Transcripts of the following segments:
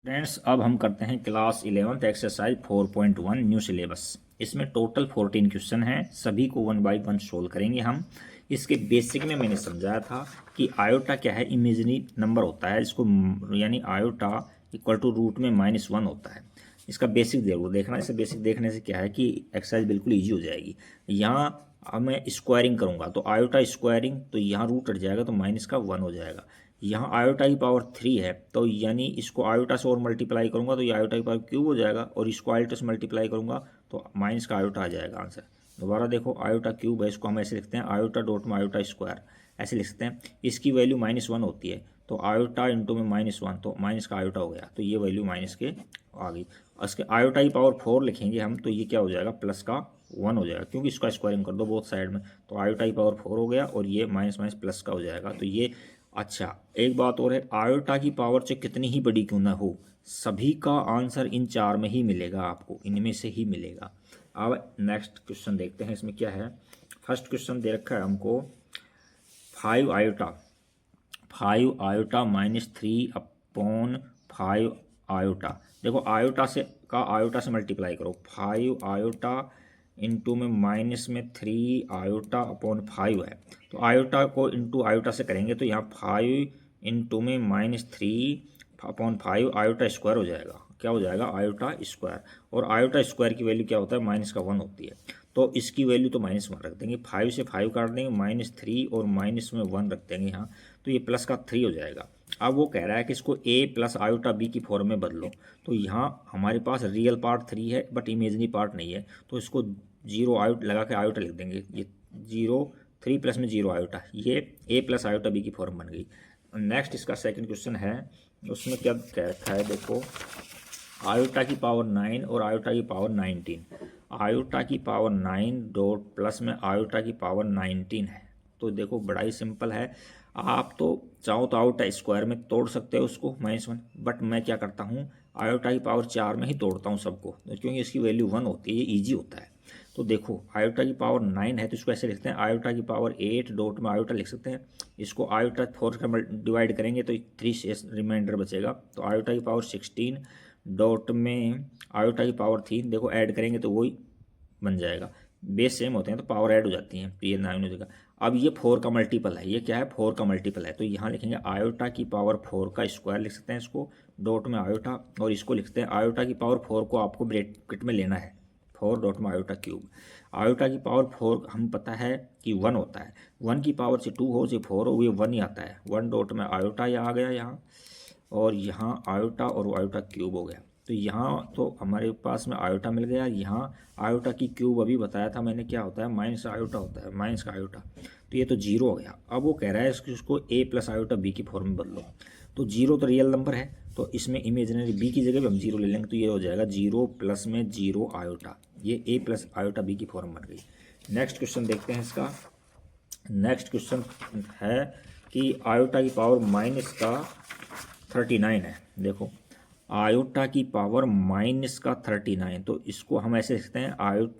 Friends, अब हम करते हैं class 11th exercise 4.1 new syllabus. इसमें टोटल 14 क्वेश्चन हैं, सभी को वन बाय वन सोल्व करेंगे हम। इसके बेसिक में मैंने समझाया था कि आयोटा क्या है, इमेजिनरी नंबर होता है इसको, यानी आयोटा इक्वल टू रूट में -1 होता है। इसका बेसिक जरूर देखना। इसे बेसिक देखने से क्या है कि एक्सरसाइज बिल्कुल ईजी हो जाएगी। यहाँ अब मैं स्क्वायरिंग करूँगा तो आयोटा स्क्वायरिंग, तो यहाँ रूट हट जाएगा तो -1 हो जाएगा। यहाँ आयोटा की पावर 3 है तो यानी इसको आयोटा से और मल्टीप्लाई करूंगा तो ये आयोटा की पावर क्यूब हो जाएगा, और इसको आयोटा से मल्टीप्लाई करूंगा तो माइनस का आयोटा आ जाएगा आंसर। दोबारा देखो, आयोटा क्यूब है, इसको हम ऐसे लिखते हैं आयोटा डॉट में आयोटा स्क्वायर, ऐसे लिख सकते हैं। इसकी वैल्यू -1 होती है तो आयोटा इंटू में -1, तो माइनस का आयोटा हो गया, तो ये वैल्यू माइनस के आ गई। उसके आयोटा की पावर 4 लिखेंगे हम तो ये क्या हो जाएगा, +1 हो जाएगा, क्योंकि इसका स्क्वायरिंग कर दो बोथ साइड में, तो आयोटा की पावर 4 हो गया और ये माइनस माइनस प्लस का हो जाएगा। तो ये अच्छा, एक बात और है, आयोटा की पावर चाहे कितनी ही बड़ी क्यों ना हो, सभी का आंसर इन चार में ही मिलेगा, आपको इनमें से ही मिलेगा। अब नेक्स्ट क्वेश्चन देखते हैं, इसमें क्या है। फर्स्ट क्वेश्चन दे रखा है हमको 5 आयोटा, 5 आयोटा -3/5 आयोटा। देखो आयोटा से का आयोटा से मल्टीप्लाई करो, 5 आयोटा इंटू में माइनस में 3 आयोटा अपॉन 5 है, तो आयोटा को इंटू आयोटा से करेंगे तो यहाँ 5 इंटू में -3/5 आयोटा स्क्वायर हो जाएगा। क्या हो जाएगा, आयोटा स्क्वायर। और आयोटा स्क्वायर की वैल्यू क्या होता है, -1 होती है, तो इसकी वैल्यू तो -1 रख देंगे, 5 से 5 काट देंगे, -3 और माइनस में 1 रख देंगे यहाँ, तो ये प्लस का 3 हो जाएगा। अब वो कह रहा है कि इसको a प्लस आयोटा b की फॉर्म में बदलो, तो यहाँ हमारे पास रियल पार्ट 3 है बट इमेजनरी पार्ट नहीं है, तो इसको 0 आयोट लगा के आयोटा लिख देंगे, ये 0, 3 प्लस में 0 आयोटा, ये a प्लस आयोटा b की फॉर्म बन गई। नेक्स्ट इसका सेकंड क्वेश्चन है, उसमें क्या कह रखा है, देखो आयोटा की पावर 9 और आयोटा की पावर 19, आयोटा की पावर 9 डॉट प्लस में आयोटा की पावर 19 है। तो देखो बड़ा ही सिंपल है, आप तो चाहो तो आयोटा स्क्वायर में तोड़ सकते हो उसको -1, बट मैं क्या करता हूँ, आयोटा की पावर 4 में ही तोड़ता हूँ सबको, क्योंकि इसकी वैल्यू 1 होती है, ये ईजी होता है। तो देखो आयोटा की पावर 9 है तो इसको ऐसे लिखते हैं, आयोटा की पावर 8 डॉट में आयोटा लिख सकते हैं, इसको आयोटा 4 का डिवाइड करेंगे तो 3 रिमाइंडर बचेगा, तो आयोटा की पावर 16 डॉट में आयोटा की पावर 3, देखो ऐड करेंगे तो वही बन जाएगा, बेस सेम होते हैं तो पावर ऐड हो जाती हैं, तो ये 9 हो जाएगा। अब ये 4 का मल्टीपल है, ये क्या है, 4 का मल्टीपल है, तो यहाँ लिखेंगे आयोटा की पावर 4 का स्क्वायर लिख सकते हैं इसको, डॉट में आयोटा, और इसको लिखते हैं आयोटा की पावर 4 को आपको ब्रैकेट में लेना है, 4 डॉट में आयोटा क्यूब। आयोटा की पावर 4 हम पता है कि 1 होता है, 1 की पावर से 2 हो से 4 हो, ये 1 ही आता है, 1 डॉट में आयोटा ये आ गया यहाँ, और यहाँ आयोटा और आयोटा क्यूब हो गया। तो यहाँ तो हमारे पास में आयोटा मिल गया, यहाँ आयोटा की क्यूब अभी बताया था मैंने क्या होता है, माइनस आयोटा होता है, माइनस का आयोटा, तो ये तो 0 हो गया। अब वो कह रहा है इसको a प्लस आयोटा b की फॉर्म में बदलो, तो 0 तो रियल नंबर है तो इसमें इमेजिनरी b की जगह भी हम 0 ले लेंगे, तो ये हो जाएगा 0 प्लस में 0 आयोटा, ये a प्लस आयोटा b की फॉर्म बन गई। नेक्स्ट क्वेश्चन देखते हैं इसका। नेक्स्ट क्वेश्चन है कि आयोटा की पावर -39 है। देखो आयोटा की पावर -39, तो इसको हम ऐसे लिखते हैं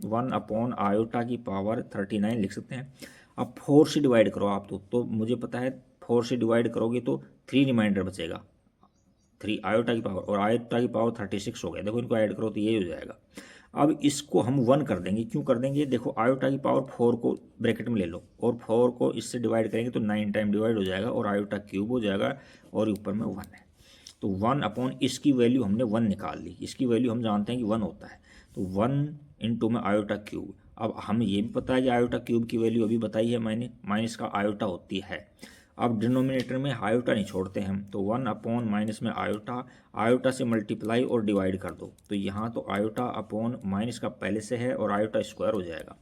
1 अपॉन आयोटा की पावर 39 लिख सकते हैं। अब 4 से डिवाइड करो आप, तो मुझे पता है 4 से डिवाइड करोगे तो 3 रिमाइंडर बचेगा, 3 आयोटा की पावर, और आयोटा की पावर 36 हो गया, देखो इनको ऐड करो तो ये हो जाएगा। अब इसको हम 1 कर देंगे, क्यों कर देंगे, देखो आयोटा की पावर 4 को ब्रैकेट में ले लो और 4 को इससे डिवाइड करेंगे तो 9 टाइम डिवाइड हो जाएगा और आयोटा क्यूब हो जाएगा, और ऊपर में 1 है, तो 1 अपॉन इसकी वैल्यू हमने 1 निकाल ली, इसकी वैल्यू हम जानते हैं कि 1 होता है, तो 1 इंटू में आयोटा क्यूब। अब हम ये भी पता है कि आयोटा क्यूब की वैल्यू अभी बताई है मैंने, माइनस का आयोटा होती है। अब डिनोमिनेटर में आयोटा नहीं छोड़ते हम, तो 1 अपॉन माइनस में आयोटा, आयोटा से मल्टीप्लाई और डिवाइड कर दो, तो यहाँ तो आयोटा अपॉन माइनस का पहले से है और आयोटा स्क्वायर हो जाएगा,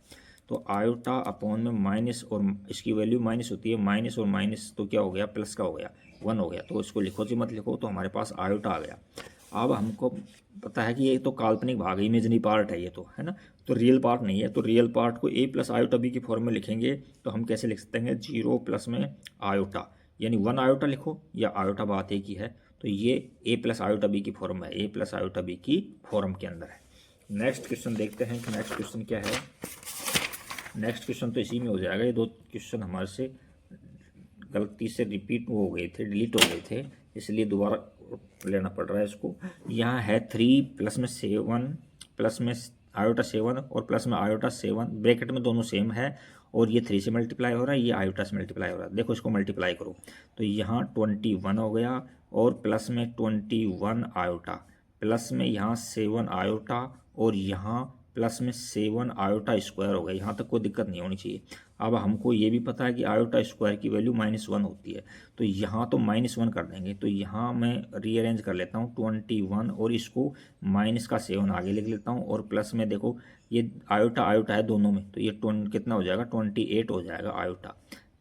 तो आयोटा अपॉन में माइनस, और इसकी वैल्यू माइनस होती है, माइनस और माइनस तो क्या हो गया, प्लस का हो गया, 1 हो गया, तो इसको लिखो जी मत लिखो, तो हमारे पास आयोटा आ गया। अब हमको पता है कि ये तो काल्पनिक भाग है, इमेजिनरी पार्ट है ये तो, है ना, तो रियल पार्ट नहीं है, तो रियल पार्ट को a प्लस आयोटा b की फॉर्म में लिखेंगे तो हम कैसे लिख सकते हैं, 0 प्लस में आयोटा, यानी 1 आयोटा लिखो या आयोटा बात एक ही है, तो ये a प्लस आयोटा b की फॉर्म है, a प्लस आयोटा b की फॉर्म के अंदर है। नेक्स्ट क्वेश्चन देखते हैं कि नेक्स्ट क्वेश्चन क्या है। नेक्स्ट क्वेश्चन तो इसी में हो जाएगा, ये 2 क्वेश्चन हमारे से गलती से रिपीट हो गए थे, डिलीट हो गए थे, इसलिए दोबारा लेना पड़ रहा है इसको। यहाँ है 3 प्लस में 7 प्लस में आयोटा 7 और प्लस में आयोटा 7, ब्रैकेट में दोनों सेम है और ये 3 से मल्टीप्लाई हो रहा है, ये आयोटा से मल्टीप्लाई हो रहा है। देखो इसको मल्टीप्लाई करो तो यहाँ 21 हो गया और प्लस में 21 आयोटा, प्लस में यहाँ 7 आयोटा और यहाँ प्लस में 7 आयोटा स्क्वायर हो गया। यहाँ तक कोई दिक्कत नहीं होनी चाहिए। अब हमको ये भी पता है कि आयोटा स्क्वायर की वैल्यू -1 होती है, तो यहाँ तो -1 कर देंगे। तो यहाँ मैं रीअरेंज कर लेता हूँ 21 और इसको माइनस का 7 आगे लिख लेता हूँ और प्लस में देखो ये आयोटा आयोटा है दोनों में, तो ये कितना हो जाएगा 28 हो जाएगा आयोटा।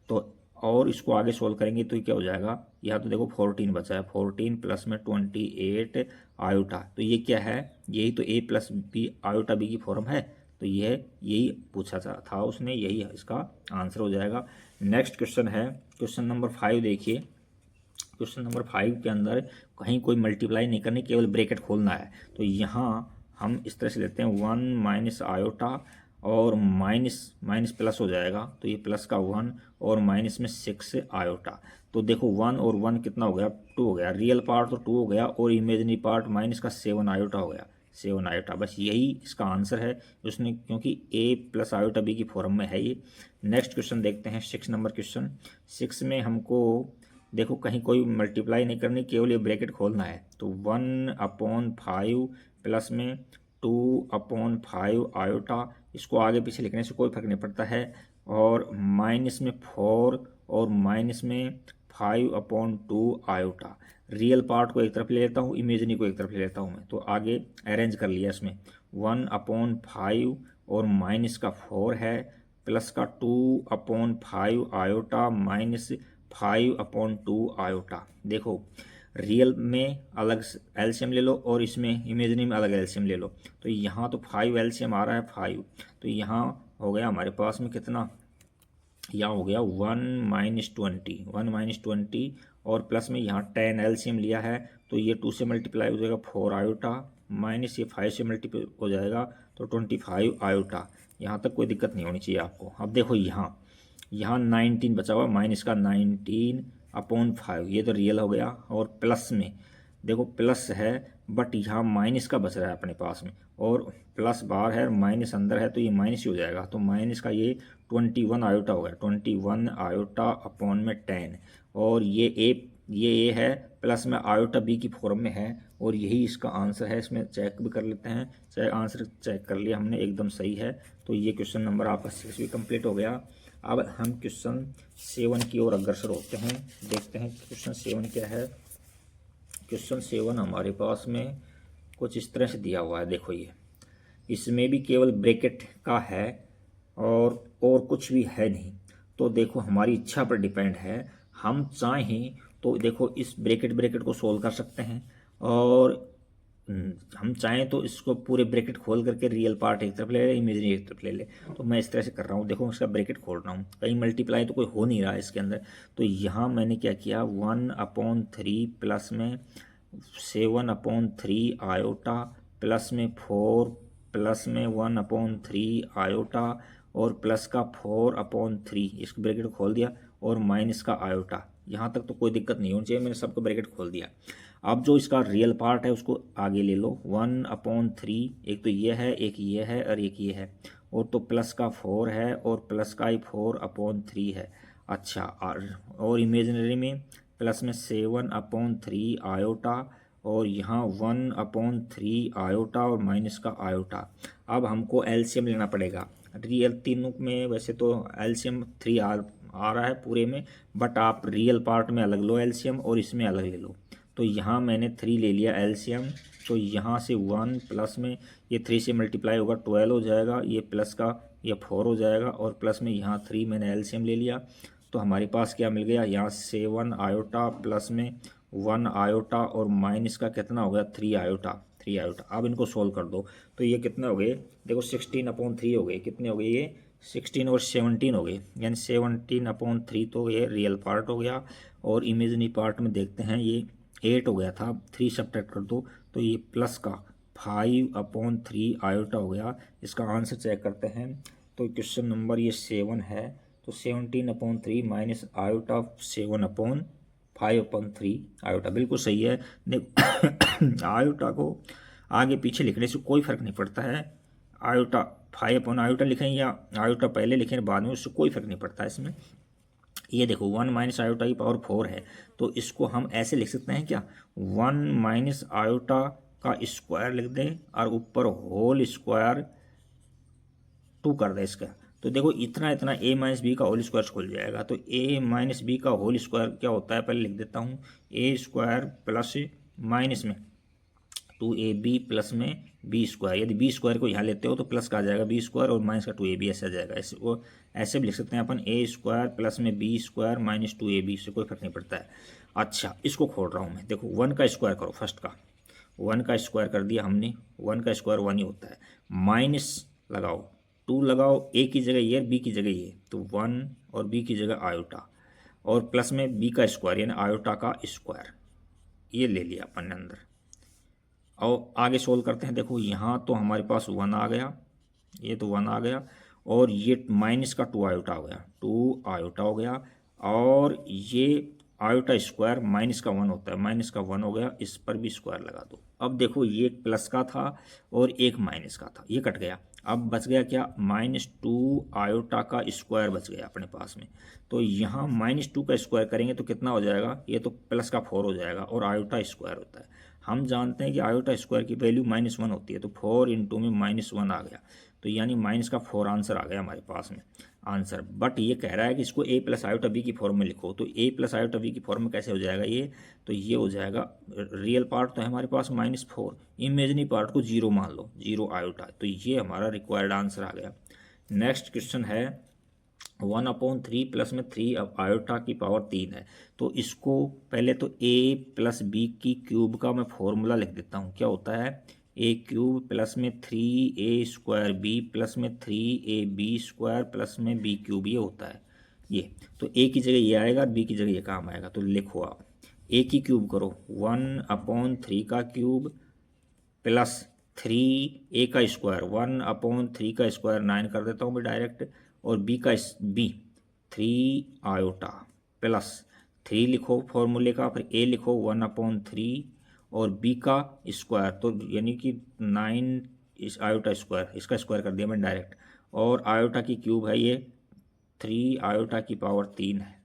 तो और इसको आगे सोल्व करेंगे तो ये क्या हो जाएगा, यहाँ तो देखो 14 बचा है, 14 प्लस में 28 आयोटा, तो ये क्या है, यही तो a plus B iota B की फॉर्म है। तो यही पूछा था उसने, यही इसका आंसर हो जाएगा। नेक्स्ट क्वेश्चन है क्वेश्चन नंबर 5। देखिए क्वेश्चन नंबर 5 के अंदर कहीं कोई मल्टीप्लाई नहीं करनी, केवल ब्रैकेट खोलना है। तो यहाँ हम इस तरह से लेते हैं 1 माइनस आयोटा और माइनस प्लस हो जाएगा, तो ये प्लस का 1 और माइनस में 6 आयोटा। तो देखो 1 और 1 कितना हो गया, 2 हो गया, रियल पार्ट तो 2 हो गया और इमेजिनरी पार्ट माइनस का 7 आयोटा हो गया, 7 आयोटा। बस यही इसका आंसर है उसने, क्योंकि a प्लस आयोटा b की फॉर्म में है ये। नेक्स्ट क्वेश्चन देखते हैं 6 नंबर क्वेश्चन। 6 में हमको देखो कहीं कोई मल्टीप्लाई नहीं करनी, केवल ये ब्रैकेट खोलना है। तो 1/5 प्लस में 2/5 आयोटा, इसको आगे पीछे लिखने से कोई फर्क नहीं पड़ता है, और माइनस में 4 और माइनस में 5/2 आयोटा। रियल पार्ट को एक तरफ ले लेता हूँ, इमेजिनरी को एक तरफ ले लेता हूँ मैं, तो आगे अरेंज कर लिया इसमें 1/5 और माइनस का 4 है, प्लस का 2/5 आयोटा माइनस 5/2 आयोटा। देखो रियल में अलग एलसीएम ले लो और इसमें इमेजिनरी में अलग एलसीएम ले लो। तो यहाँ तो 5 एलसीएम आ रहा है 5, तो यहाँ हो गया हमारे पास में कितना, यहाँ हो गया 1 - 20 और प्लस में यहाँ 10 एलसीएम लिया है, तो ये 2 से मल्टीप्लाई हो जाएगा 4 आयोटा माइनस ये 5 से मल्टीप्लाई हो जाएगा तो 25 आयोटा। यहाँ तक कोई दिक्कत नहीं होनी चाहिए आपको। अब देखो यहाँ 19 बचा हुआ, माइनस का 19/5, ये तो रियल हो गया, और प्लस में देखो प्लस है बट यहाँ माइनस का बच रहा है अपने पास में, और प्लस बाहर है माइनस अंदर है, तो ये माइनस ही हो जाएगा। तो माइनस का ये 21 आयोटा हो गया, 21 आयोटा अपॉन में 10, और ये है प्लस में आयोटा बी की फॉर्म में है, और यही इसका आंसर है। इसमें चेक भी कर लेते हैं, आंसर चेक कर लिया हमने, एकदम सही है। तो ये क्वेश्चन नंबर आपका 6 भी कंप्लीट हो गया। अब हम क्वेश्चन 7 की ओर अग्रसर होते हैं, देखते हैं क्वेश्चन 7 क्या है। क्वेश्चन 7 हमारे पास में कुछ इस तरह से दिया हुआ है। देखो ये इसमें भी केवल ब्रैकेट का है और कुछ भी है नहीं। तो देखो हमारी इच्छा पर डिपेंड है, हम चाहें तो देखो इस ब्रैकेट को सोल्व कर सकते हैं, और हम चाहें तो इसको पूरे ब्रैकेट खोल करके रियल पार्ट एक तरफ ले ले, इमेजिनरी एक तरफ ले ले। तो मैं इस तरह से कर रहा हूँ, देखो इसका ब्रैकेट खोल रहा हूँ, कहीं मल्टीप्लाई तो कोई हो नहीं रहा है इसके अंदर। तो यहाँ मैंने क्या किया, 1/3 प्लस में 7/3 आयोटा प्लस में 4 प्लस में 1/3 आयोटा और प्लस का 4/3, इसको ब्रैकेट खोल दिया, और माइनस का आयोटा। यहाँ तक तो कोई दिक्कत नहीं होनी चाहिए, मैंने सबको ब्रैकेट खोल दिया। अब जो इसका रियल पार्ट है उसको आगे ले लो, 1/3, एक तो ये है, एक ये है और एक ये है, और तो प्लस का 4 है और प्लस का ही 4/3 है। अच्छा, और इमेजिनरी में प्लस में 7/3 आयोटा और यहाँ 1/3 आयोटा और माइनस का आयोटा। अब हमको एलसीएम लेना पड़ेगा। रियल तीनों में वैसे तो एलसीएम 3 आ रहा है पूरे में, बट आप रियल पार्ट में अलग लो एलसीएम और इसमें अलग ले लो। तो यहाँ मैंने 3 ले लिया एलसीएम, तो यहाँ से 1 प्लस में ये 3 से मल्टीप्लाई होगा 12 हो जाएगा, ये प्लस का ये 4 हो जाएगा, और प्लस में यहाँ 3 मैंने एलसीएम ले लिया। तो हमारे पास क्या मिल गया, यहाँ 7 आयोटा प्लस में 1 आयोटा और माइनस का कितना हो गया 3 आयोटा। अब इनको सोल्व कर दो, तो ये कितने हो गए, देखो 16/3 हो गए, कितने हो गए ये 16 और 17 हो गए, यानी 17/3 तो ये रियल पार्ट हो गया, और इमेजिनरी पार्ट में देखते हैं ये 8 हो गया था, 3 सब्ट्रैक्ट कर दो, तो ये प्लस का 5/3 आयोटा हो गया। इसका आंसर चेक करते हैं, तो क्वेश्चन नंबर ये 7 है, तो 17/3 माइनस आयोटा 7/5, 5/3 आयोटा, बिल्कुल सही है। देखो आयोटा को आगे पीछे लिखने से कोई फर्क नहीं पड़ता है, आयोटा 5/आयोटा लिखें या आयोटा पहले लिखें बाद में, उससे कोई फर्क नहीं पड़ता है इसमें। ये देखो 1 माइनस आयोटा की पावर 4 है, तो इसको हम ऐसे लिख सकते हैं क्या, 1 माइनस आयोटा का स्क्वायर लिख दें और ऊपर होल स्क्वायर 2 कर दें इसका। तो देखो इतना इतना a माइनस बी का होल स्क्वायर खुल जाएगा। तो a माइनस बी का होल स्क्वायर क्या होता है, पहले लिख देता हूँ, a स्क्वायर प्लस माइनस में 2ab प्लस में बी स्क्वायर। यदि बी स्क्वायर को यहाँ लेते हो तो प्लस का आ जाएगा बी स्क्वायर और माइनस का 2ab ऐसे आ जाएगा। ऐसे वो ऐसे भी लिख सकते हैं अपन, a स्क्वायर प्लस में बी स्क्वायर माइनस 2ab, से कोई फर्क नहीं पड़ता है। अच्छा इसको खोल रहा हूँ मैं, देखो 1 का स्क्वायर करो, फर्स्ट का 1 का स्क्वायर कर दिया हमने, 1 का स्क्वायर 1 ही होता है, माइनस लगाओ 2 लगाओ, a की जगह ये b की जगह ये, तो 1 और b की जगह आयोटा, और प्लस में b का स्क्वायर यानी आयोटा का स्क्वायर, ये ले लिया अपन ने अंदर। और आगे सोल्व करते हैं। देखो यहाँ तो हमारे पास 1 आ गया, ये तो 1 आ गया, और ये माइनस का 2 आयोटा हो गया, 2 आयोटा हो गया, और ये आयोटा स्क्वायर माइनस का 1 होता है, माइनस का 1 हो गया, इस पर भी स्क्वायर लगा दो। अब देखो ये एक प्लस का था और एक माइनस का था, ये कट गया, अब बच गया क्या, -2 आयोटा का स्क्वायर बच गया अपने पास में। तो यहाँ -2 का स्क्वायर करेंगे तो कितना हो जाएगा, ये तो प्लस का 4 हो जाएगा, और आयोटा स्क्वायर होता है, हम जानते हैं कि आयोटा स्क्वायर की वैल्यू -1 होती है, तो 4 इंटू में -1 आ गया, तो यानी माइनस का 4 आंसर आ गया हमारे पास में आंसर। बट ये कह रहा है कि इसको a प्लस आयोटा बी की फॉर्म में लिखो, तो a प्लस आयोटा बी की फॉर्म में कैसे हो जाएगा ये, तो ये हो जाएगा, रियल पार्ट तो है हमारे पास -4, इमेजनी पार्ट को 0 मान लो, 0 आयोटा, तो ये हमारा रिक्वायर्ड आंसर आ गया। नेक्स्ट क्वेश्चन है 1/3 प्लस में 3 अब आयोटा की पावर 3 है, तो इसको पहले तो a प्लस बी की क्यूब का मैं फॉर्मूला लिख देता हूँ, क्या होता है, a क्यूब प्लस में 3a स्क्वायर b प्लस में 3ab स्क्वायर प्लस में b क्यूब, ये होता है ये। तो a की जगह ये आएगा और b की जगह ये काम आएगा, तो लिखो आप a की क्यूब करो, 1/3 का क्यूब प्लस 3a का स्क्वायर, 1/3 का स्क्वायर 9 कर देता हूँ मैं डायरेक्ट, और b का b 3 आयोटा प्लस 3 लिखो फॉर्मूले का, फिर a लिखो 1/3 और b का स्क्वायर, तो यानी कि 9 इस आयोटा स्क्वायर, इसका स्क्वायर कर दिया मैंने डायरेक्ट, और आयोटा की क्यूब है ये 3 आयोटा की पावर 3 है।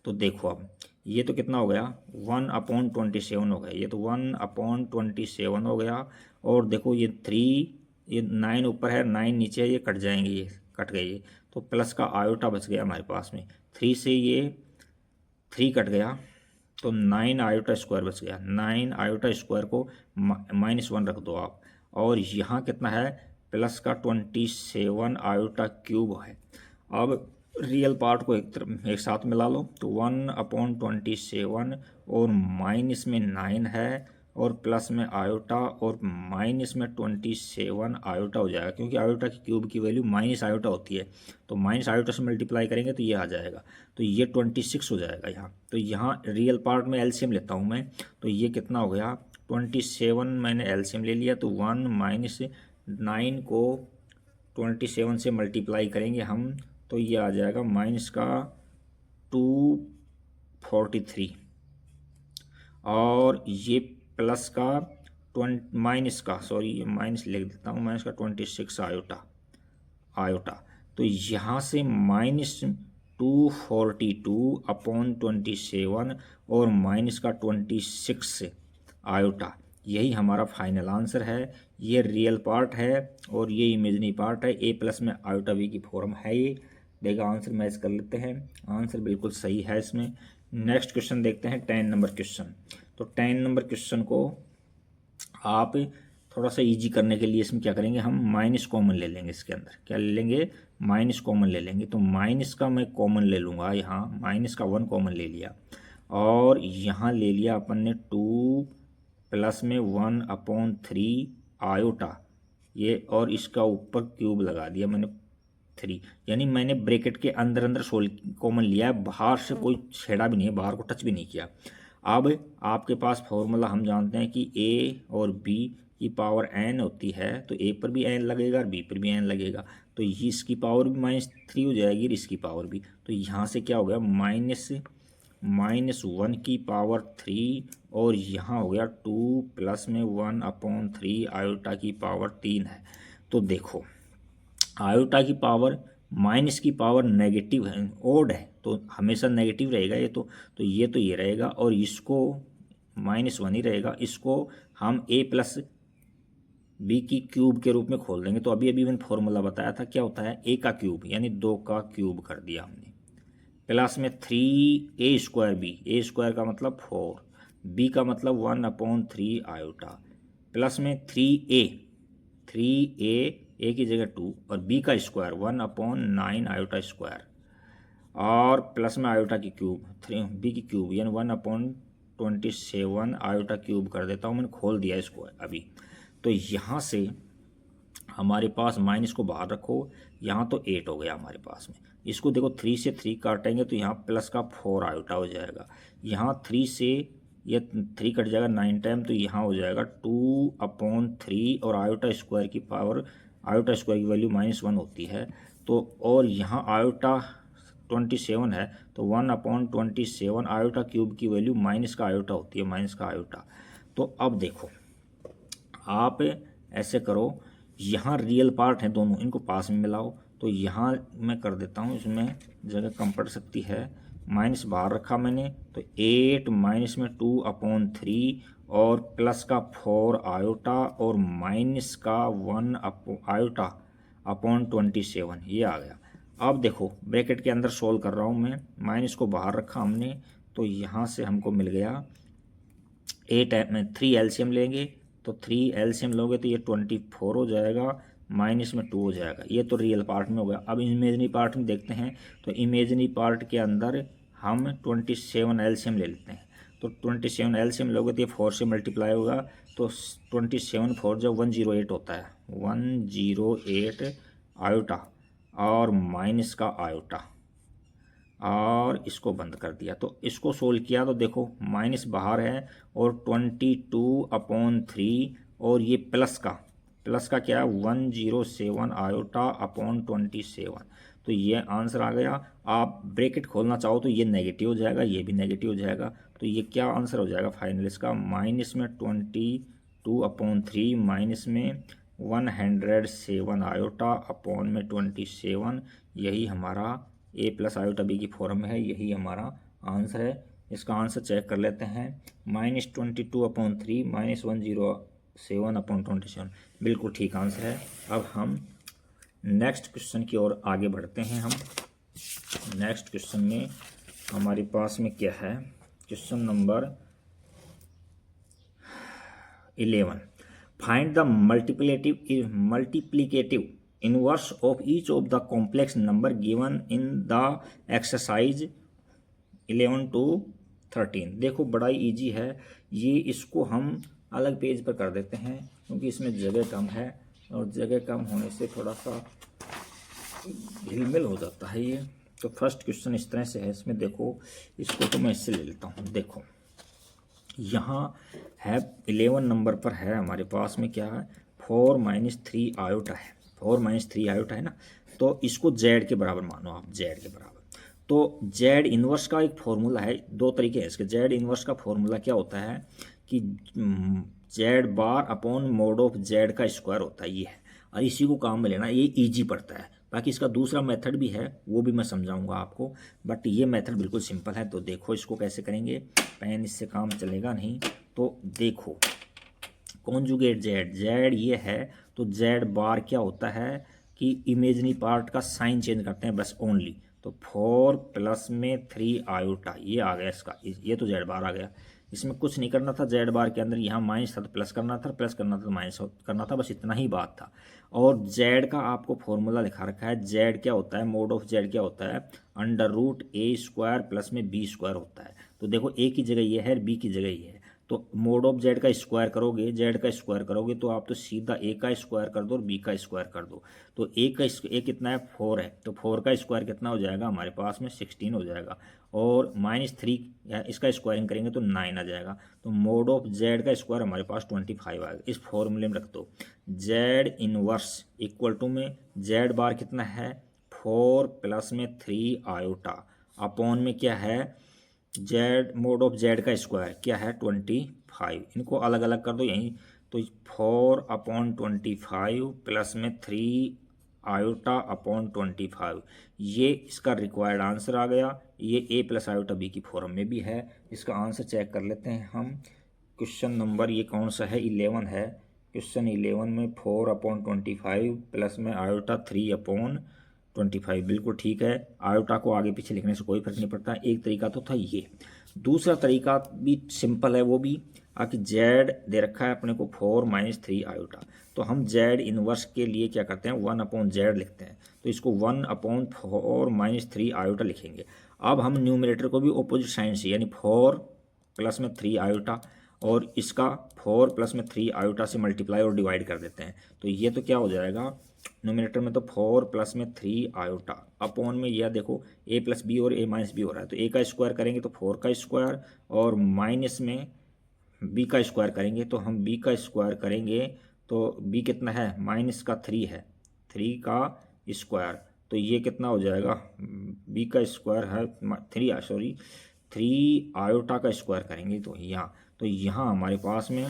तो देखो अब ये तो कितना हो गया, 1/27 हो गया, ये तो 1/27 हो गया, और देखो ये 3, ये 9 ऊपर है 9 नीचे है, ये कट जाएंगे, ये कट गए ये, तो प्लस का आयोटा बच गया हमारे पास में, 3 से ये 3 कट गया, तो 9 आयोटा स्क्वायर बच गया, 9 आयोटा स्क्वायर को -1 रख दो आप, और यहाँ कितना है, प्लस का 27 आयोटा क्यूब है। अब रियल पार्ट को एक साथ मिला लो, तो 1/27 और माइनस में 9 है, और प्लस में आयोटा, और माइनस में 27 आयोटा हो जाएगा, क्योंकि आयोटा की क्यूब की वैल्यू माइनस आयोटा होती है, तो माइनस आयोटा से मल्टीप्लाई करेंगे तो ये आ जाएगा, तो ये 26 हो जाएगा यहाँ। तो यहाँ रियल पार्ट में एलसीएम लेता हूँ मैं, तो ये कितना हो गया, 27 मैंने एलसीएम ले लिया, तो 1 माइनस 9 को 27 से मल्टीप्लाई करेंगे हम, तो ये आ जाएगा माइनस का 243, और ये प्लस का माइनस का, सॉरी माइनस लिख देता हूँ, माइनस का 26 आयोटा, तो यहाँ से -242/27 और माइनस का 26 आयोटा, यही हमारा फाइनल आंसर है। ये रियल पार्ट है और ये इमेजनी पार्ट है, a प्लस में आयोटा b की फॉर्म है ये। देखा आंसर मैच कर लेते हैं, आंसर बिल्कुल सही है इसमें। नेक्स्ट क्वेश्चन देखते हैं 10 नंबर क्वेश्चन। तो 10 नंबर क्वेश्चन को आप थोड़ा सा इजी करने के लिए इसमें क्या करेंगे, हम माइनस कॉमन ले लेंगे, इसके अंदर क्या ले लेंगे, माइनस कॉमन ले लेंगे। तो माइनस का मैं कॉमन ले लूँगा, यहाँ माइनस का 1 कॉमन ले लिया, और यहाँ ले लिया अपन ने 2 प्लस में 1/3 आयोटा, ये, और इसका ऊपर क्यूब लगा दिया मैंने 3, यानी मैंने ब्रैकेट के अंदर अंदर सोल कॉमन लिया है, बाहर से कोई छेड़ा भी नहीं है, बाहर को टच भी नहीं किया। अब आपके पास फॉर्मूला हम जानते हैं कि a और b की पावर n होती है, तो a पर भी n लगेगा और b पर भी n लगेगा, तो ये इसकी पावर भी -3 हो जाएगी और इसकी पावर भी, तो यहाँ से क्या हो गया, -1/3 और यहाँ हो गया 2 प्लस में 1/3 आयोटा की पावर 3 है। तो देखो आयोटा की पावर माइनस की पावर नेगेटिव है, ओड है, तो हमेशा नेगेटिव रहेगा ये तो ये रहेगा और इसको -1 ही रहेगा। इसको हम a प्लस बी की क्यूब के रूप में खोल देंगे। तो अभी मैंने फॉर्मूला बताया था, क्या होता है, a का क्यूब यानी 2 का क्यूब कर दिया हमने, प्लस में 3a² बी, a² का मतलब 4, b का मतलब 1/3 आयोटा, प्लस में 3a a की जगह 2 और b का स्क्वायर 1/9 आयोटा स्क्वायर और प्लस में आयोटा की क्यूब 3b की क्यूब यानी 1/27 आयोटा क्यूब कर देता हूँ, मैंने खोल दिया इसको अभी। तो यहाँ से हमारे पास माइनस को बाहर रखो, यहाँ तो 8 हो गया हमारे पास में। इसको देखो 3 से 3 काटेंगे तो यहाँ प्लस का 4 आयोटा हो जाएगा, यहाँ 3 से ये 3 कट जाएगा 9 टाइम, तो यहाँ हो जाएगा 2/3 और आयोटा स्क्वायर की पावर, आयोटा स्क्वायर की वैल्यू -1 होती है। तो और यहाँ आयोटा 27 है तो 1/27 आयोटा क्यूब की वैल्यू माइनस का आयोटा होती है, माइनस का आयोटा। तो अब देखो आप ऐसे करो, यहाँ रियल पार्ट है दोनों, इनको पास में मिलाओ। तो यहाँ मैं कर देता हूँ, इसमें जगह कम पड़ सकती है, माइनस बाहर रखा मैंने, तो 8 माइनस में 2/3 और प्लस का 4 आयोटा और माइनस का 1 आयोटा अपॉन 27, ये आ गया। अब देखो ब्रैकेट के अंदर सोल्व कर रहा हूँ मैं, माइनस को बाहर रखा हमने, तो यहाँ से हमको मिल गया 8 में 3 एलसीएम लेंगे तो 3 एलसीएम लोगे तो ये 24 हो जाएगा, माइनस में 2 हो जाएगा। ये तो रियल पार्ट में हो गया। अब इमेजनरी पार्ट में देखते हैं, तो इमेजनरी पार्ट के अंदर हम 27 एलसीएम ले लेते हैं। तो 27 एलसीएम लोगे तो ये 4 से मल्टीप्लाई होगा, तो 27 4 जब 108 होता है, 108 आयोटा और माइनस का आयोटा और इसको बंद कर दिया। तो इसको सोल्व किया तो देखो माइनस बाहर है और 22/3 और ये प्लस का क्या है 107 आयोटा अपॉन 27, तो ये आंसर आ गया। आप ब्रैकेट खोलना चाहो तो ये नेगेटिव हो जाएगा, ये भी नेगेटिव हो जाएगा, तो ये क्या आंसर हो जाएगा फाइनल इसका, माइनस में 22/3 माइनस में 107 आयोटा अपॉन में 27, यही हमारा a प्लस आयोटा बी की फॉर्म है, यही हमारा आंसर है। इसका आंसर चेक कर लेते हैं, -22/3 -107/27, बिल्कुल ठीक आंसर है। अब हम नेक्स्ट क्वेश्चन की ओर आगे बढ़ते हैं। हम नेक्स्ट क्वेश्चन में हमारे पास में क्या है, question number 11, find the multiplicative inverse of each of the complex number given in the exercise 11 to 13। देखो बड़ा ही ईजी है ये, इसको हम अलग पेज पर कर देते हैं क्योंकि इसमें जगह कम है और जगह कम होने से थोड़ा सा हिलमिल हो जाता है ये। तो फर्स्ट क्वेश्चन इस तरह से है, इसमें देखो इसको तो मैं इससे ले लेता हूँ। देखो यहाँ है 11 नंबर पर है हमारे पास में क्या है, 4 - 3 आयोटा है, 4 - 3 आयोटा है ना, तो इसको जेड के बराबर मानो आप, जेड के बराबर। तो जेड इन्वर्स का एक फॉर्मूला है, दो तरीके हैं इसके। जेड इन्वर्स का फॉर्मूला क्या होता है कि Z bar upon mod of Z का स्क्वायर होता है, ये है, और इसी को काम में लेना, ये ईजी पड़ता है। बाकी इसका दूसरा मेथड भी है, वो भी मैं समझाऊंगा आपको, बट ये मेथड बिल्कुल सिंपल है। तो देखो इसको कैसे करेंगे, पेन इससे काम चलेगा नहीं। तो देखो कॉन्जुगेट जेड, जेड ये है, तो जेड बार क्या होता है कि इमेजनरी पार्ट का साइन चेंज करते हैं बस ओनली। तो 4 प्लस में 3 आयोटा, ये आ गया इसका, ये तो जेड बार आ गया। इसमें कुछ नहीं करना था, जेड बार के अंदर यहाँ माइनस था तो प्लस करना था, प्लस करना था तो माइनस करना था, बस इतना ही बात था। और जेड का आपको फॉर्मूला लिखा रखा है, जेड क्या होता है, मोड ऑफ जेड क्या होता है, √a² प्लस में b² होता है। तो देखो a की जगह ये है, b की जगह ये है, तो मोड ऑफ जेड का स्क्वायर करोगे, जेड का स्क्वायर करोगे तो आप तो सीधा ए का स्क्वायर कर दो और बी का स्क्वायर कर दो। तो ए कितना है, 4 है, तो 4 का स्क्वायर कितना हो जाएगा हमारे पास में, 16 हो जाएगा। और -3 इसका स्क्वायरिंग करेंगे तो 9 आ जाएगा। तो मोड ऑफ जेड का स्क्वायर हमारे पास 25 आएगा। इस फॉर्मूले में रख दो, जेड इनवर्स इक्वल टू में जेड बार कितना है, 4 प्लस में 3 आयोटा अपॉन में क्या है जेड मोड ऑफ जेड का स्क्वायर क्या है 25, इनको अलग अलग कर दो यहीं, तो 4/25 प्लस में 3 आयोटा अपॉन 25, ये इसका रिक्वायर्ड आंसर आ गया। ये ए प्लस आयोटा बी की फॉर्म में भी है। इसका आंसर चेक कर लेते हैं हम। क्वेश्चन नंबर ये कौन सा है, 11 है। क्वेश्चन 11 में 4/25 प्लस में आयोटा 3/25 बिल्कुल ठीक है। आयोटा को आगे पीछे लिखने से कोई फर्क नहीं पड़ता। एक तरीका तो था ये, दूसरा तरीका भी सिंपल है, वो भी आकि जेड दे रखा है अपने को 4 - 3 आयोटा, तो हम जेड इनवर्स के लिए क्या करते हैं 1/जेड लिखते हैं, तो इसको 1/4 - 3 आयोटा लिखेंगे। अब हम न्यूमरेटर को भी ऑपोजिट साइन से यानी 4 प्लस में 3 आयोटा और इसका 4 प्लस में 3 आयोटा से मल्टीप्लाई और डिवाइड कर देते हैं, तो ये तो क्या हो जाएगा न्यूमरेटर में तो 4 प्लस में 3 आयोटा अपॉन में यह देखो a प्लस बी और a माइनस बी हो रहा है, तो a का स्क्वायर करेंगे तो 4 का स्क्वायर और माइनस में b का स्क्वायर करेंगे तो हम b का स्क्वायर करेंगे तो b कितना है माइनस का 3 है, 3 का स्क्वायर, तो ये कितना हो जाएगा b का स्क्वायर है 3 आयोटा का स्क्वायर करेंगे तो यहाँ हमारे पास में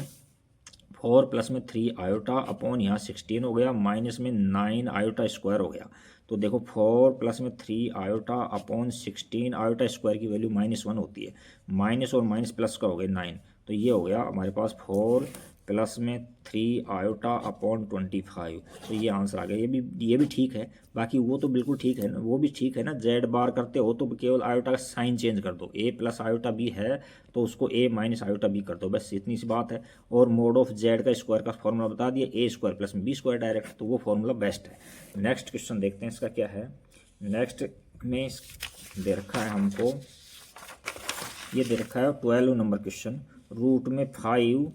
4 प्लस में 3 आयोटा अपॉन यहाँ 16 हो गया, माइनस में 9 आयोटा स्क्वायर हो गया। तो देखो 4 प्लस में 3 आयोटा अपॉन 16 आयोटा स्क्वायर की वैल्यू -1 होती है, माइनस और माइनस प्लस का हो गया 9, तो ये हो गया हमारे पास 4 प्लस में 3 आयोटा अपॉन 25, तो ये आंसर आ गया। ये भी ठीक है, बाकी वो तो बिल्कुल ठीक है ना, वो भी ठीक है ना। जेड बार करते हो तो केवल आयोटा का साइन चेंज कर दो, ए प्लस आयोटा बी है तो उसको ए माइनस आयोटा बी कर दो, बस इतनी सी बात है। और मोड ऑफ जेड का स्क्वायर का फॉर्मूला बता दिया, ए स्क्वायर प्लस में बी स्क्वायर डायरेक्ट, तो वो फॉर्मूला बेस्ट है। नेक्स्ट क्वेश्चन देखते हैं इसका क्या है। नेक्स्ट में दे रखा है हमको, ये दे रखा है 12 नंबर क्वेश्चन, रूट में 5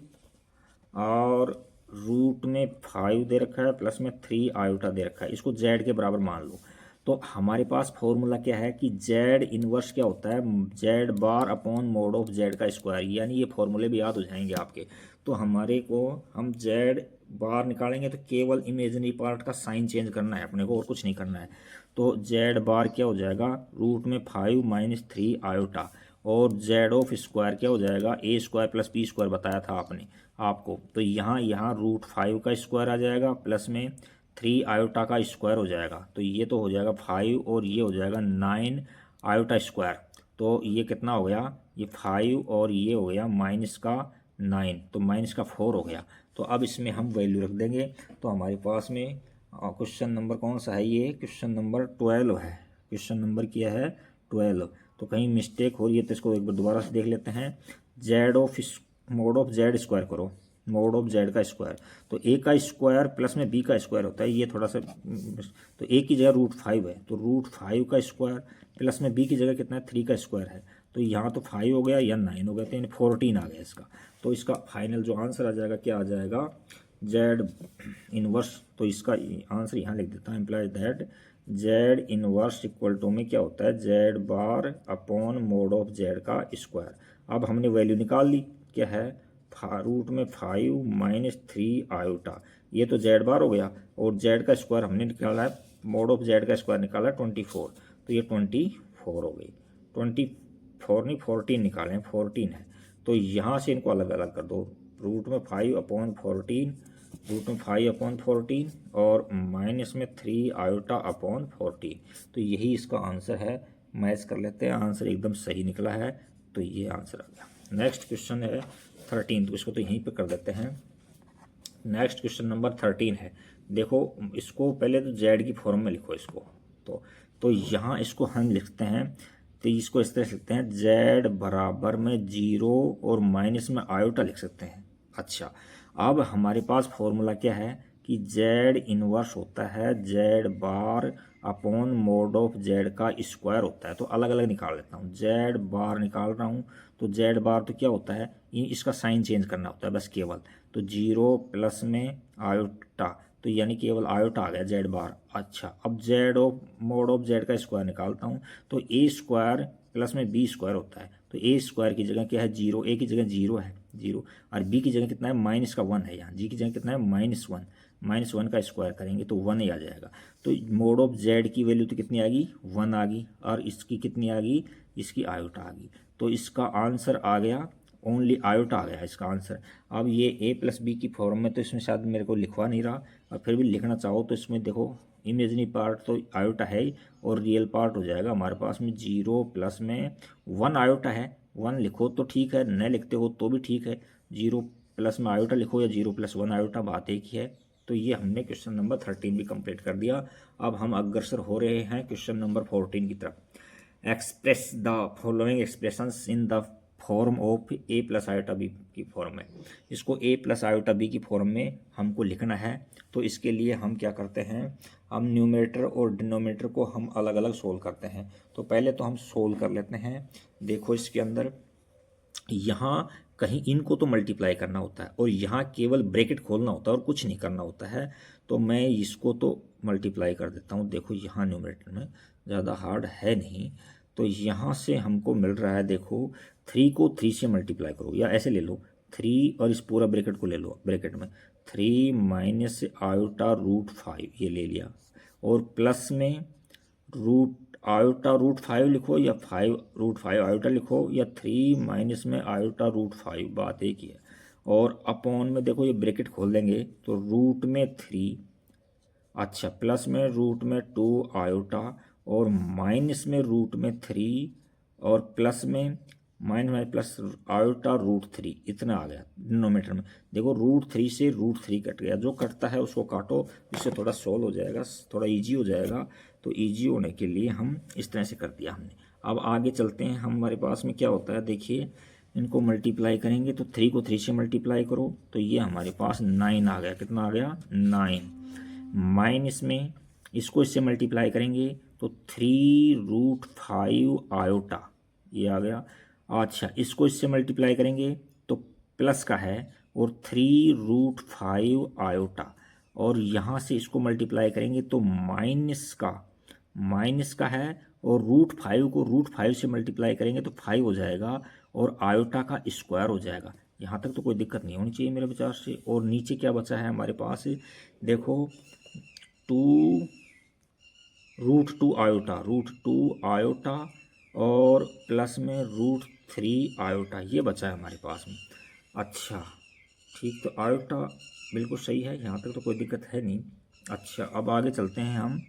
और रूट में 5 दे रखा है प्लस में 3 आयोटा दे रखा है, इसको जेड के बराबर मान लो। तो हमारे पास फॉर्मूला क्या है कि जेड इनवर्स क्या होता है Z bar upon mod of Z का स्क्वायर, यानी ये फॉर्मूले भी याद हो जाएंगे आपके। तो हमारे को हम जेड बार निकालेंगे तो केवल इमेजिनरी पार्ट का साइन चेंज करना है अपने को, और कुछ नहीं करना है। तो जेड बार क्या हो जाएगा रूट में 5 - 3 आयोटा, और जेड ऑफ स्क्वायर क्या हो जाएगा ए स्क्वायर प्लस बी स्क्वायर बताया था आपने आपको, तो यहाँ रूट 5 का स्क्वायर आ जाएगा प्लस में 3 आयोटा का स्क्वायर हो जाएगा, तो ये तो हो जाएगा 5 और ये हो जाएगा 9 आयोटा स्क्वायर, तो ये कितना हो गया ये 5 और ये हो गया माइनस का 9, तो माइनस का 4 हो गया। तो अब इसमें हम वैल्यू रख देंगे, तो हमारे पास में क्वेश्चन नंबर कौन सा है, ये क्वेश्चन नंबर 12 है। क्वेश्चन नंबर क्या है 12, तो कहीं मिस्टेक हो रही है तो इसको एक बार दोबारा से देख लेते हैं। Z of mode of Z square करो, मोड ऑफ जेड का स्क्वायर, तो ए का स्क्वायर प्लस में बी का स्क्वायर होता है, ये थोड़ा सा, तो ए की जगह रूट 5 है तो रूट 5 का स्क्वायर प्लस में बी की जगह कितना है 3 का स्क्वायर है, तो यहाँ तो 5 हो गया या 9 हो गया, तो 14 आ गया इसका। तो इसका फाइनल जो आंसर आ जाएगा क्या आ जाएगा जेड इनवर्स, तो इसका आंसर यहाँ लिख देता हूँ, implies that Z inverse equal to में क्या होता है Z bar upon mod of Z का स्क्वायर। अब हमने वैल्यू निकाल ली, क्या है रूट में 5 - 3 आयोटा, ये तो जेड बार हो गया, और जेड का स्क्वायर हमने निकाला है मोड ऑफ जेड का स्क्वायर निकाला है 24, तो ये 24 हो गई, 24 नहीं 14 निकालें 14 है, तो यहाँ से इनको अलग अलग कर दो, रूट में 5/14 रूट में 5/14 और माइनस में 3 आयोटा अपॉन 14, तो यही इसका आंसर है। मैच कर लेते हैं, आंसर एकदम सही निकला है, तो ये आंसर आ गया। नेक्स्ट क्वेश्चन है 13, तो इसको तो यहीं पे कर देते हैं। नेक्स्ट क्वेश्चन नंबर 13 है, देखो इसको पहले तो जेड की फॉर्म में लिखो इसको, तो यहाँ इसको हम लिखते हैं, तो इसको इस तरह लिखते हैं जेड बराबर में 0 और माइनस में आयोटा लिख सकते हैं। अच्छा, अब हमारे पास फॉर्मूला क्या है कि जेड इनवर्स होता है Z bar upon mod of Z का स्क्वायर होता है, तो अलग अलग निकाल लेता हूँ। जेड बार निकाल रहा हूँ, तो जेड बार तो क्या होता है इसका साइन चेंज करना होता है बस केवल, तो 0 प्लस में आयोटा, तो यानी केवल आयोटा आ गया जेड बार। अच्छा, अब Z of mode of Z का स्क्वायर निकालता हूँ, तो ए स्क्वायर प्लस में बी स्क्वायर होता है, तो ए स्क्वायर की जगह क्या है 0, ए की जगह 0 है 0, और बी की जगह कितना है माइनस का 1 है, यहाँ जी की जगह कितना है -1 का स्क्वायर करेंगे तो 1 ही आ जाएगा। तो मोड ऑफ जेड की वैल्यू तो कितनी आ गई 1 आ गई, और इसकी कितनी आ गई इसकी आयोटा आ गई, तो इसका आंसर आ गया ओनली आयोटा आ गया इसका आंसर। अब ये ए प्लस बी की फॉर्म में तो इसमें शायद मेरे को लिखवा नहीं रहा, और फिर भी लिखना चाहो तो इसमें देखो इमेजनी पार्ट तो आयोटा है ही, और रियल पार्ट हो जाएगा हमारे पास में 0 प्लस में 1 आयोटा है। 1 लिखो तो ठीक है, न लिखते हो तो भी ठीक है, 0 प्लस में आयोटा लिखो या 0 प्लस 1 आयोटा, बात एक ही है। तो ये हमने क्वेश्चन नंबर 13 भी कंप्लीट कर दिया। अब हम अग्रसर हो रहे हैं क्वेश्चन नंबर 14 की तरफ। Express the following expressions in the form of A plus iota B की फॉर्म में। इसको ए प्लस आयोटा बी की फॉर्म में हमको लिखना है। तो इसके लिए हम क्या करते हैं, हम न्यूमरेटर और डिनोमिनेटर को हम अलग अलग सोल्व करते हैं। तो पहले तो हम सोल्व कर लेते हैं। देखो इसके अंदर यहाँ कहीं इनको तो मल्टीप्लाई करना होता है, और यहाँ केवल ब्रैकेट खोलना होता है और कुछ नहीं करना होता है। तो मैं इसको तो मल्टीप्लाई कर देता हूँ। देखो यहाँ न्यूमरेटर में ज़्यादा हार्ड है नहीं, तो यहाँ से हमको मिल रहा है, देखो 3 को 3 से मल्टीप्लाई करो, या ऐसे ले लो 3 और इस पूरा ब्रैकेट को ले लो, ब्रैकेट में 3 माइनस आयोटा रूट 5 ये ले लिया, और प्लस में रूट आयोटा रूट 5 लिखो या 5 रूट 5 आयोटा लिखो, या 3 माइनस में आयोटा रूट 5, बात एक ही है। और अपॉन में देखो ये ब्रैकेट खोल देंगे तो रूट में 3, अच्छा प्लस में रूट में 2 आयोटा, और माइनस में रूट में 3, और प्लस में माइनस में प्लस आयोटा रूट 3, इतना आ गया डिनोमिनेटर में। देखो रूट 3 से रूट 3 कट गया, जो कटता है उसको काटो, इससे थोड़ा सॉल्व हो जाएगा, थोड़ा इजी हो जाएगा। तो इजी होने के लिए हम इस तरह से कर दिया हमने। अब आगे चलते हैं, हमारे पास में क्या होता है, देखिए इनको मल्टीप्लाई करेंगे तो 3 को 3 से मल्टीप्लाई करो तो ये हमारे पास 9 आ गया। कितना आ गया, 9। माइनस में इसको इससे मल्टीप्लाई करेंगे तो 3 रूट 5 आयोटा, ये आ गया। अच्छा इसको इससे मल्टीप्लाई करेंगे तो प्लस का है, और 3 रूट 5 आयोटा, और यहाँ से इसको मल्टीप्लाई करेंगे तो माइनस का है, और रूट 5 को रूट 5 से मल्टीप्लाई करेंगे तो 5 हो जाएगा, और आयोटा का स्क्वायर हो जाएगा। यहाँ तक तो कोई दिक्कत नहीं होनी चाहिए मेरे विचार से। और नीचे क्या बचा है हमारे पास, देखो 2 रूट 2 आयोटा, और प्लस में रूट 3 आयोटा, ये बचा है हमारे पास में। अच्छा ठीक, तो आयोटा बिल्कुल सही है, यहाँ तक तो कोई दिक्कत है नहीं। अच्छा अब आगे चलते हैं हम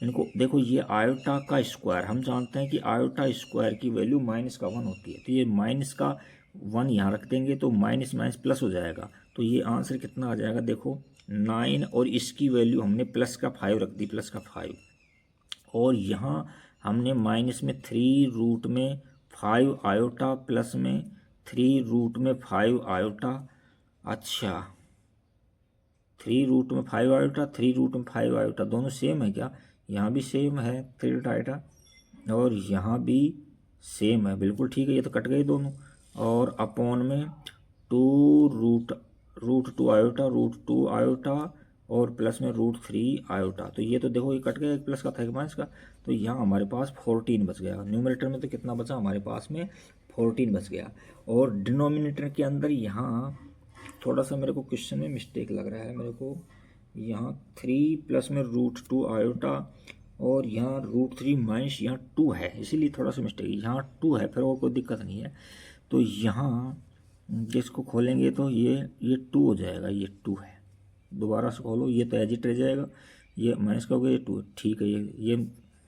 इनको। देखो ये आयोटा का स्क्वायर, हम जानते हैं कि आयोटा स्क्वायर की वैल्यू -1 होती है, तो ये माइनस का 1 यहाँ रख देंगे तो माइनस माइनस प्लस हो जाएगा। तो ये आंसर कितना आ जाएगा, देखो 9, और इसकी वैल्यू हमने प्लस का 5 रख दी, प्लस का 5, और यहाँ हमने माइनस में 3 रूट में 5 आयोटा, प्लस में 3 रूट में 5 आयोटा। अच्छा 3 रूट में 5 आयोटा, 3 रूट में 5 आयोटा दोनों सेम है क्या, यहाँ भी सेम है 3 रूट आयोटा, और यहाँ भी सेम है, बिल्कुल ठीक है, ये तो कट गए दोनों। और अपॉन में 2 रूट 2 आयोटा, रूट 2 आयोटा, और प्लस में रूट 3 आयोटा। तो ये तो देखो ये कट गया, एक प्लस का था एक माइनस का, तो यहाँ हमारे पास 14 बच गया। न्यूमरेटर में तो कितना बचा हमारे पास में, 14 बच गया। और डिनोमिनेटर के अंदर यहाँ थोड़ा सा मेरे को क्वेश्चन में मिस्टेक लग रहा है मेरे को, यहाँ 3 प्लस में रूट 2 आयोटा, और यहाँ रूट 3 माइनस यहाँ 2 है, इसीलिए थोड़ा सा मिस्टेक, यहाँ 2 है, फिर और कोई दिक्कत नहीं है। तो यहाँ जिसको खोलेंगे तो ये 2 हो जाएगा, ये 2 है, दोबारा से खोलो ये तो एजिट रह जाएगा, ये माइनस का हो गया, ये 2 ठीक है, ये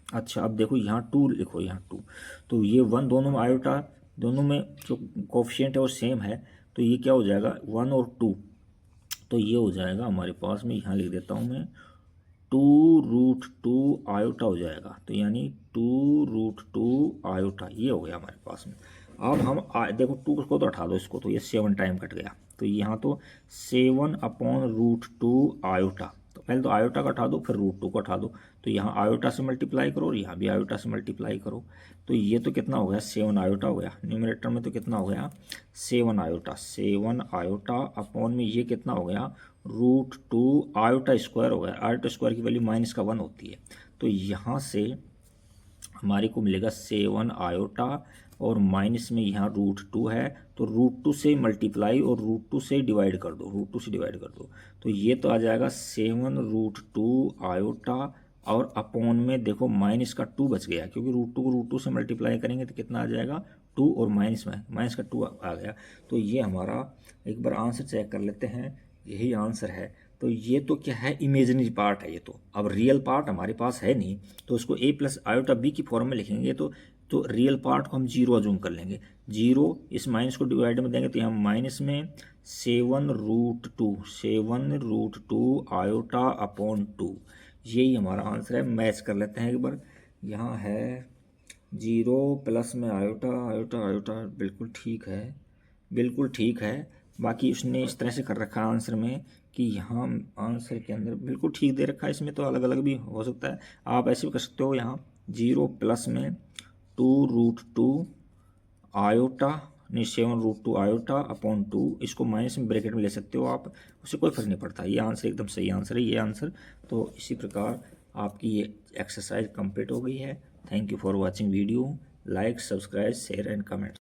अच्छा अब देखो यहाँ 2 लिखो, यहाँ 2, तो ये 1 दोनों में आयोटा, दोनों में जो कोफिशिएंट है वो सेम है, तो ये क्या हो जाएगा 1 और 2, तो ये हो जाएगा हमारे पास में, यहाँ लिख देता हूँ मैं 2 रूट 2 आयोटा हो जाएगा। तो यानी 2 रूट 2 आयोटा ये हो गया हमारे पास में। अब हम देखो 2 को तो हटा दो इसको, तो ये 7 टाइम कट गया, तो यहाँ तो 7 अपॉन रूट 2 आयोटा, तो पहले तो आयोटा का हटा दो फिर रूट 2 को हटा दो, तो यहाँ आयोटा से मल्टीप्लाई करो और यहाँ भी आयोटा से मल्टीप्लाई करो, तो ये तो कितना हो गया 7 आयोटा हो गया। न्यूमरेटर में तो कितना हो गया 7 आयोटा, 7 आयोटा अपॉन में ये कितना हो गया रूट 2 आयोटा स्क्वायर हो गया। आयोटा स्क्वायर की वैल्यू -1 होती है, तो यहाँ से हमारे को मिलेगा 7 आयोटा, और माइनस में यहाँ रूट 2 है, तो रूट 2 से मल्टीप्लाई और रूट 2 से डिवाइड कर दो, रूट 2 से डिवाइड कर दो, तो ये तो आ जाएगा 7 रूट 2 आयोटा, और अपॉन में देखो माइनस का 2 बच गया, क्योंकि रूट 2 को रूट 2 से मल्टीप्लाई करेंगे तो कितना आ जाएगा 2 और माइनस में माइनस का 2 आ गया। तो ये हमारा एक बार आंसर चेक कर लेते हैं, यही आंसर है। तो ये तो क्या है, इमेजिनरी पार्ट है ये तो, अब रियल पार्ट हमारे पास है नहीं, तो इसको a प्लस आयोटा बी की फॉर्म में लिखेंगे तो रियल पार्ट को हम 0 अजूम कर लेंगे। 0 इस माइनस को डिवाइड में देंगे तो यहाँ माइनस में 7√2 आयोटा अपॉन 2, यही हमारा आंसर है। मैच कर लेते हैं एक बार, यहाँ है 0 प्लस में आयोटा आयोटा आयोटा, बिल्कुल ठीक है, बिल्कुल ठीक है। बाकी उसने इस तरह से कर रखा है आंसर में कि यहाँ आंसर के अंदर बिल्कुल ठीक दे रखा है, इसमें तो अलग अलग भी हो सकता है, आप ऐसे भी कर सकते हो। यहाँ 0 प्लस में 2√2 आयोटा नहीं 7√2 आयोटा अपॉन 2, इसको माइनस में ब्रैकेट में ले सकते हो आप, उससे कोई फर्क नहीं पड़ता। ये आंसर एकदम सही आंसर है, ये आंसर। तो इसी प्रकार आपकी ये एक्सरसाइज कंप्लीट हो गई है। Thank you for watching video. Like, subscribe, share and comment.